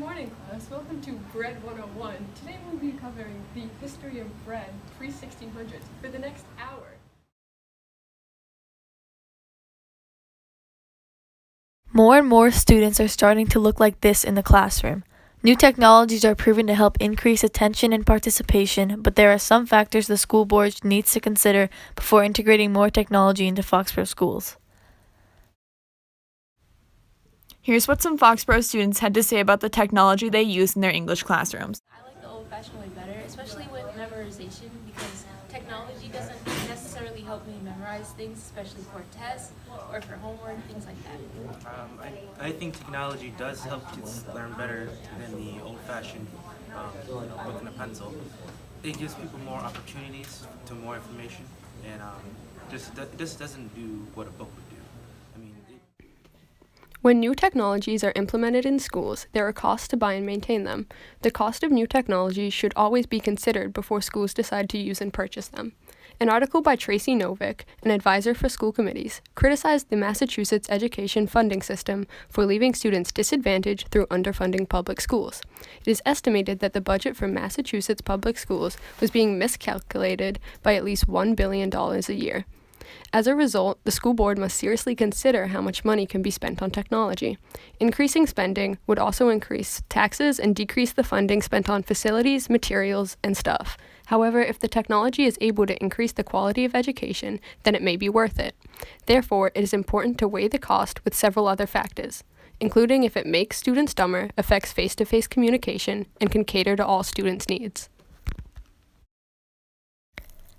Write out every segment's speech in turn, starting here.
morning, class. Welcome to Bread 101. Today we'll be covering the history of bread pre-1600s for the next hour. More and more students are starting to look like this in the classroom. New technologies are proven to help increase attention and participation, but there are some factors the school board needs to consider before integrating more technology into Foxborough schools. Here's what some Foxborough students had to say about the technology they use in their English classrooms. I like the old-fashioned way better, especially with memorization, because technology doesn't necessarily help me memorize things, especially for tests or for homework, things like that. I think technology does help kids learn better than the old-fashioned book and a pencil. It gives people more opportunities to more information, and this doesn't do what a book would do. When new technologies are implemented in schools, there are costs to buy and maintain them. The cost of new technology should always be considered before schools decide to use and purchase them. An article by Tracy Novick, an advisor for school committees, criticized the Massachusetts education funding system for leaving students disadvantaged through underfunding public schools. It is estimated that the budget for Massachusetts public schools was being miscalculated by at least $1 billion a year. As a result, the school board must seriously consider how much money can be spent on technology. Increasing spending would also increase taxes and decrease the funding spent on facilities, materials, and staff. However, if the technology is able to increase the quality of education, then it may be worth it. Therefore, it is important to weigh the cost with several other factors, including if it makes students dumber, affects face-to-face communication, and can cater to all students' needs.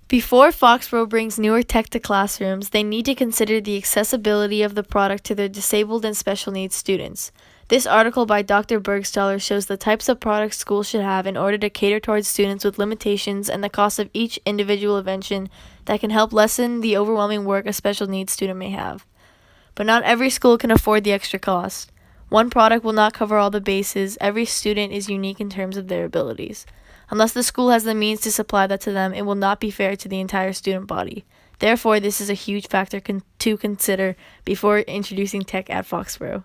Before Foxborough brings newer tech to classrooms, they need to consider the accessibility of the product to their disabled and special needs students. This article by Dr. Bergstaller shows the types of products schools should have in order to cater towards students with limitations and the cost of each individual invention that can help lessen the overwhelming work a special needs student may have. But not every school can afford the extra cost. One product will not cover all the bases. Every student is unique in terms of their abilities. Unless the school has the means to supply that to them, it will not be fair to the entire student body. Therefore, this is a huge factor to consider before introducing tech at Foxborough.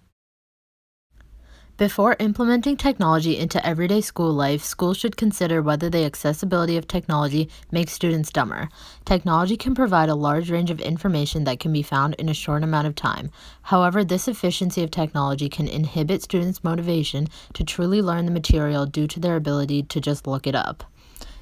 Before implementing technology into everyday school life, schools should consider whether the accessibility of technology makes students dumber. Technology can provide a large range of information that can be found in a short amount of time. However, this efficiency of technology can inhibit students' motivation to truly learn the material due to their ability to just look it up.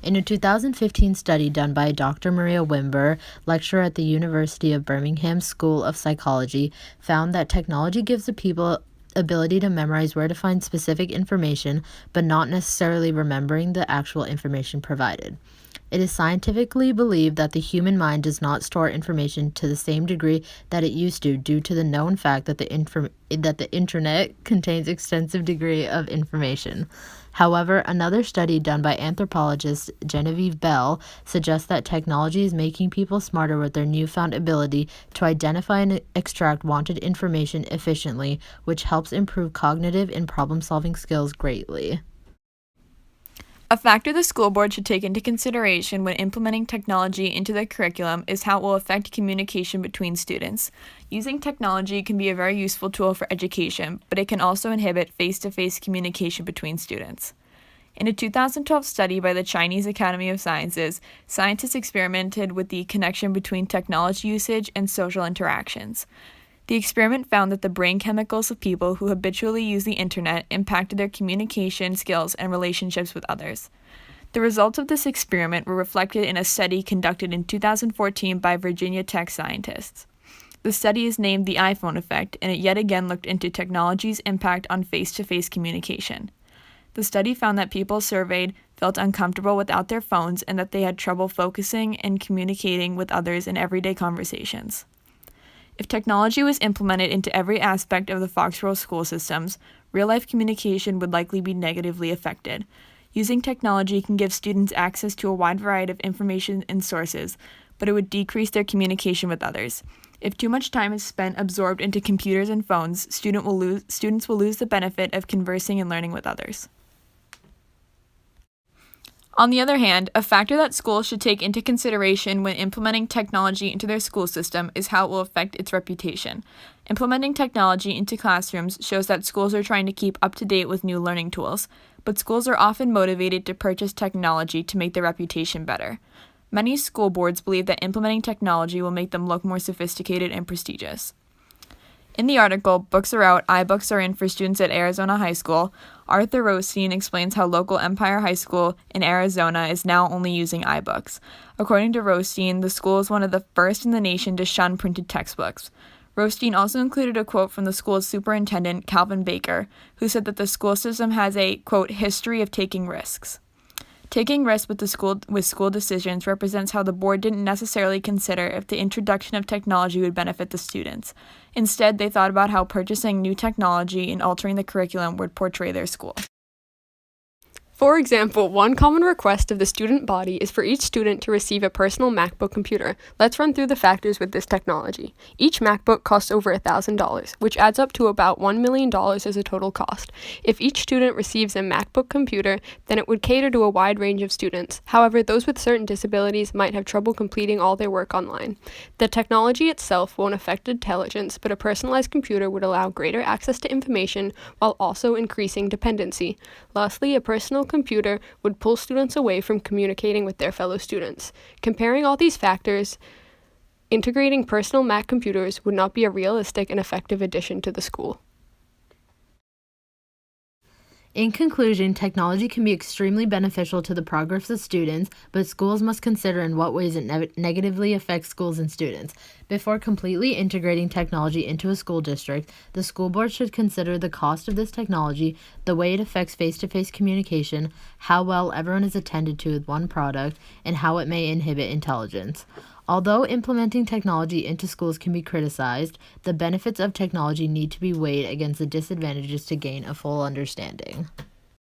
In a 2015 study done by Dr. Maria Wimber, lecturer at the University of Birmingham School of Psychology, found that technology gives the people ability to memorize where to find specific information, but not necessarily remembering the actual information provided. It is scientifically believed that the human mind does not store information to the same degree that it used to due to the known fact that the internet contains extensive degree of information. However, another study done by anthropologist Genevieve Bell suggests that technology is making people smarter with their newfound ability to identify and extract wanted information efficiently, which helps improve cognitive and problem-solving skills greatly. A factor the school board should take into consideration when implementing technology into their curriculum is how it will affect communication between students. Using technology can be a very useful tool for education, but it can also inhibit face-to-face communication between students. In a 2012 study by the Chinese Academy of Sciences, scientists experimented with the connection between technology usage and social interactions. The experiment found that the brain chemicals of people who habitually use the internet impacted their communication skills and relationships with others. The results of this experiment were reflected in a study conducted in 2014 by Virginia Tech scientists. The study is named the iPhone effect, and it yet again looked into technology's impact on face-to-face communication. The study found that people surveyed felt uncomfortable without their phones and that they had trouble focusing and communicating with others in everyday conversations. If technology was implemented into every aspect of the Foxborough school systems, real-life communication would likely be negatively affected. Using technology can give students access to a wide variety of information and sources, but it would decrease their communication with others. If too much time is spent absorbed into computers and phones, students will lose the benefit of conversing and learning with others. On the other hand, a factor that schools should take into consideration when implementing technology into their school system is how it will affect its reputation. Implementing technology into classrooms shows that schools are trying to keep up to date with new learning tools, but schools are often motivated to purchase technology to make their reputation better. Many school boards believe that implementing technology will make them look more sophisticated and prestigious. In the article, Books Are Out, iBooks Are In for Students at Arizona High School, Arthur Rothstein explains how local Empire High School in Arizona is now only using iBooks. According to Rothstein, the school is one of the first in the nation to shun printed textbooks. Rothstein also included a quote from the school's superintendent, Calvin Baker, who said that the school system has a, quote, history of taking risks. Taking risks with school decisions represents how the board didn't necessarily consider if the introduction of technology would benefit the students. Instead, they thought about how purchasing new technology and altering the curriculum would portray their school. For example, one common request of the student body is for each student to receive a personal MacBook computer. Let's run through the factors with this technology. Each MacBook costs over $1,000, which adds up to about $1 million as a total cost. If each student receives a MacBook computer, then it would cater to a wide range of students. However, those with certain disabilities might have trouble completing all their work online. The technology itself won't affect intelligence, but a personalized computer would allow greater access to information while also increasing dependency. Lastly, a personal computer would pull students away from communicating with their fellow students. Comparing all these factors, integrating personal Mac computers would not be a realistic and effective addition to the school. In conclusion, technology can be extremely beneficial to the progress of students, but schools must consider in what ways it negatively affects schools and students. Before completely integrating technology into a school district, the school board should consider the cost of this technology, the way it affects face-to-face communication, how well everyone is attended to with one product, and how it may inhibit intelligence. Although implementing technology into schools can be criticized, the benefits of technology need to be weighed against the disadvantages to gain a full understanding.